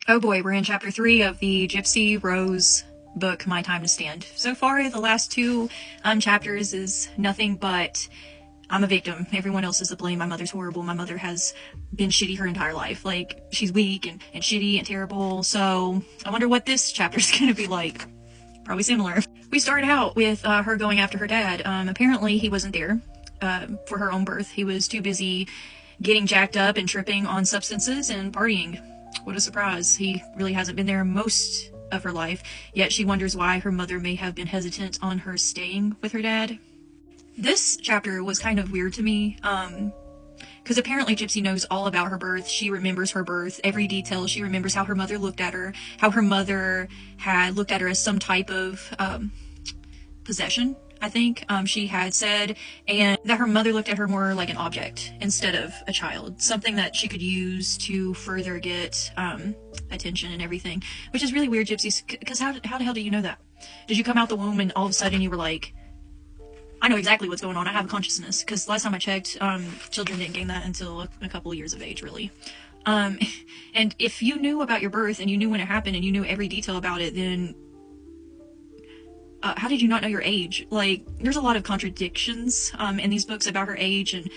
Oh boy, we're in chapter 3 of the Gypsy Rose book, My Time to Stand. So far, the last two chapters is nothing but I'm a victim. Everyone else is to blame. My mother's horrible. My mother has been shitty her entire life. Like, she's weak and shitty and terrible. So, I wonder what this chapter's gonna be like. Probably similar. We start out with her going after her dad. Apparently, he wasn't there for her own birth. He was too busy getting jacked up and tripping on substances and partying. What a surprise. He really hasn't been there most of her life, yet she wonders why her mother may have been hesitant on her staying with her dad. This chapter was kind of weird to me, because apparently Gypsy knows all about her birth. She remembers her birth, every detail. She remembers how her mother looked at her, how her mother had looked at her as some type of possession, I think she had said, and that her mother looked at her more like an object instead of a child, something that she could use to further get attention and everything, which is really weird, Gypsy, because how the hell do you know that? Did you come out the womb and all of a sudden you were like, I know exactly what's going on, I have a consciousness? Because last time I checked, children didn't gain that until a couple of years of age, really. And if you knew about your birth and you knew when it happened and you knew every detail about it, then how did you not know your age? Like, there's a lot of contradictions in these books about her age, and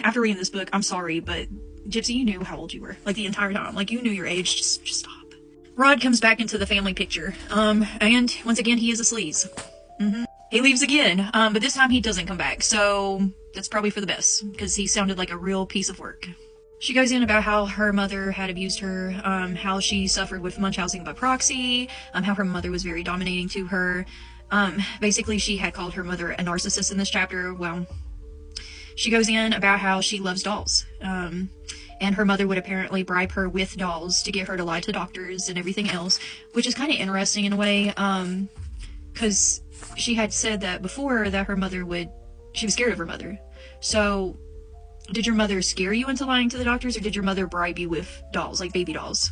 after reading this book, I'm sorry, but Gypsy, you knew how old you were, like, the entire time. Like, you knew your age. Just stop. Rod comes back into the family picture, and once again, he is a sleaze. He leaves again, but this time he doesn't come back, so that's probably for the best, because he sounded like a real piece of work. She goes in about how her mother had abused her, how she suffered with Munchausen by proxy, how her mother was very dominating to her. Basically, she had called her mother a narcissist in this chapter. Well, she goes in about how she loves dolls, and her mother would apparently bribe her with dolls to get her to lie to doctors and everything else, which is kind of interesting in a way, because she had said that before that she was scared of her mother. So, did your mother scare you into lying to the doctors, or did your mother bribe you with dolls, like baby dolls?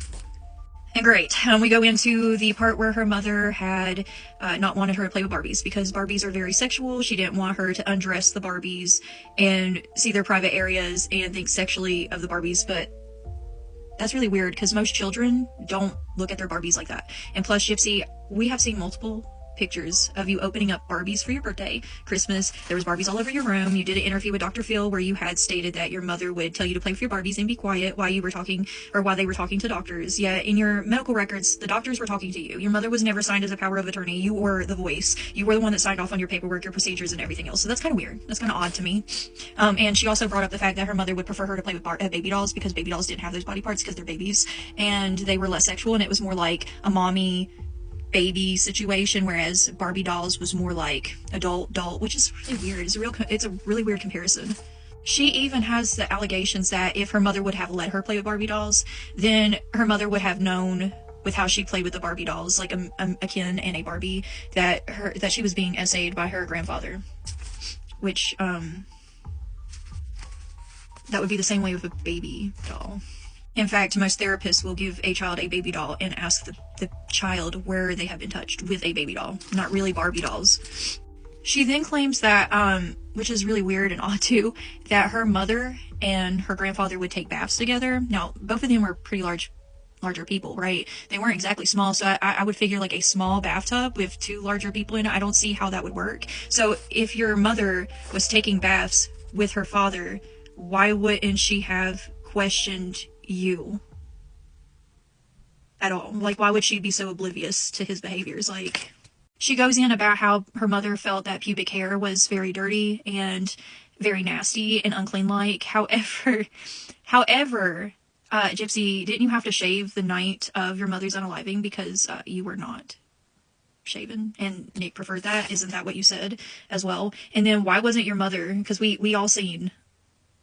And great, we go into the part where her mother had not wanted her to play with Barbies, because Barbies are very sexual. She didn't want her to undress the Barbies and see their private areas and think sexually of the Barbies, but that's really weird, because most children don't look at their Barbies like that. And plus, Gypsy, we have seen multiple pictures of you opening up Barbies for your birthday, Christmas. There was Barbies all over your room. You did an interview with Dr. Phil where you had stated that your mother would tell you to play with your Barbies and be quiet while you were talking, or while they were talking to doctors. Yeah, in your medical records, the doctors were talking to you. Your mother was never signed as a power of attorney. You were the voice. You were the one that signed off on your paperwork, your procedures, and everything else. So that's kind of weird. That's kind of odd to me. And she also brought up the fact that her mother would prefer her to play with baby dolls, because baby dolls didn't have those body parts because they're babies, and they were less sexual, and it was more like a mommy baby situation, whereas Barbie dolls was more like adult, which is really weird. It's a really weird comparison. She even has the allegations that if her mother would have let her play with Barbie dolls, then her mother would have known with how she played with the Barbie dolls, like a Ken and a Barbie, that she was being essayed by her grandfather, which that would be the same way with a baby doll. In fact, most therapists will give a child a baby doll and ask the child where they have been touched with a baby doll, not really Barbie dolls. She then claims that, which is really weird and odd too, that her mother and her grandfather would take baths together. Now, both of them were pretty larger people, right? They weren't exactly small, so I would figure like a small bathtub with two larger people in it. I don't see how that would work. So if your mother was taking baths with her father, why wouldn't she have questioned you at all? Like, why would she be so oblivious to his behaviors? Like, she goes in about how her mother felt that pubic hair was very dirty and very nasty and unclean like. However, Gypsy, didn't you have to shave the night of your mother's unaliving because you were not shaven? And Nick preferred that. Isn't that what you said as well? And then why wasn't your mother, because we all seen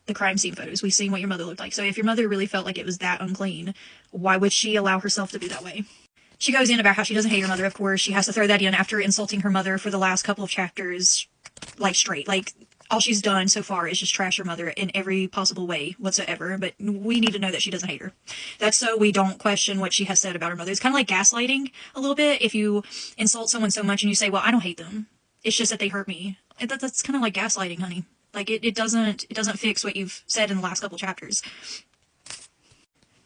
the crime scene photos. We've seen what your mother looked like. So if your mother really felt like it was that unclean, why would she allow herself to be that way? She goes in about how she doesn't hate her mother, of course. She has to throw that in after insulting her mother for the last couple of chapters, like, straight. Like, all she's done so far is just trash her mother in every possible way whatsoever. But we need to know that she doesn't hate her. That's so we don't question what she has said about her mother. It's kind of like gaslighting a little bit. If you insult someone so much and you say, well, I don't hate them, it's just that they hurt me. That's kind of like gaslighting, honey. Like, it doesn't fix what you've said in the last couple chapters.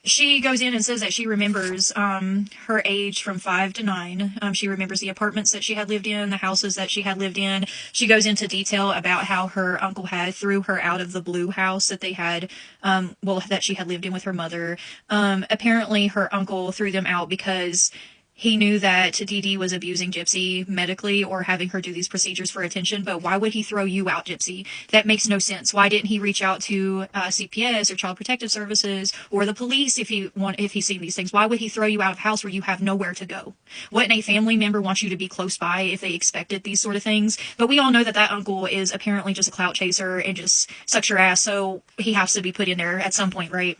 she goes in and says that she remembers her age from 5 to 9. She remembers the apartments that she had lived in, the houses that she had lived in. She goes into detail about how her uncle had threw her out of the blue house that they had, that she had lived in with her mother. Apparently, her uncle threw them out because he knew that Dee Dee was abusing Gypsy medically or having her do these procedures for attention, but why would he throw you out, Gypsy? That makes no sense. Why didn't he reach out to CPS or Child Protective Services or the police if he's seen these things? Why would he throw you out of a house where you have nowhere to go? Wouldn't a family member want you to be close by if they expected these sort of things? But we all know that that uncle is apparently just a clout chaser and just sucks your ass, so he has to be put in there at some point, right?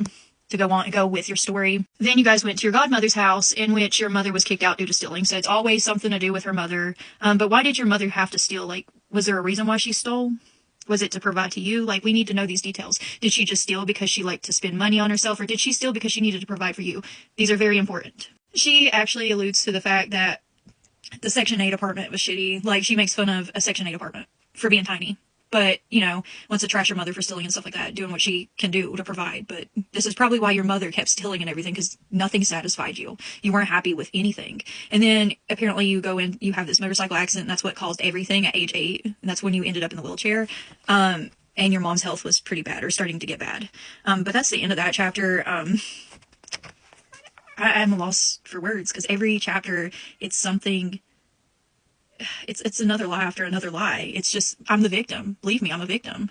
To go with your story. Then you guys went to your godmother's house, in which your mother was kicked out due to stealing. So it's always something to do with her mother. But why did your mother have to steal? Like, was there a reason why she stole? Was it to provide to you? Like, we need to know these details. Did she just steal because she liked to spend money on herself, or did she steal because she needed to provide for you? These are very important. She actually alludes to the fact that the Section 8 apartment was shitty. Like, she makes fun of a Section 8 apartment for being tiny. But, wants to trash your mother for stealing and stuff like that, doing what she can do to provide. But this is probably why your mother kept stealing and everything, because nothing satisfied you. You weren't happy with anything. And then apparently you go in, you have this motorcycle accident, and that's what caused everything at age 8. And that's when you ended up in the wheelchair. And your mom's health was pretty bad, or starting to get bad. But that's the end of that chapter. I'm lost for words, because every chapter, it's something... It's another lie after another lie. It's just, I'm the victim. Believe me, I'm a victim.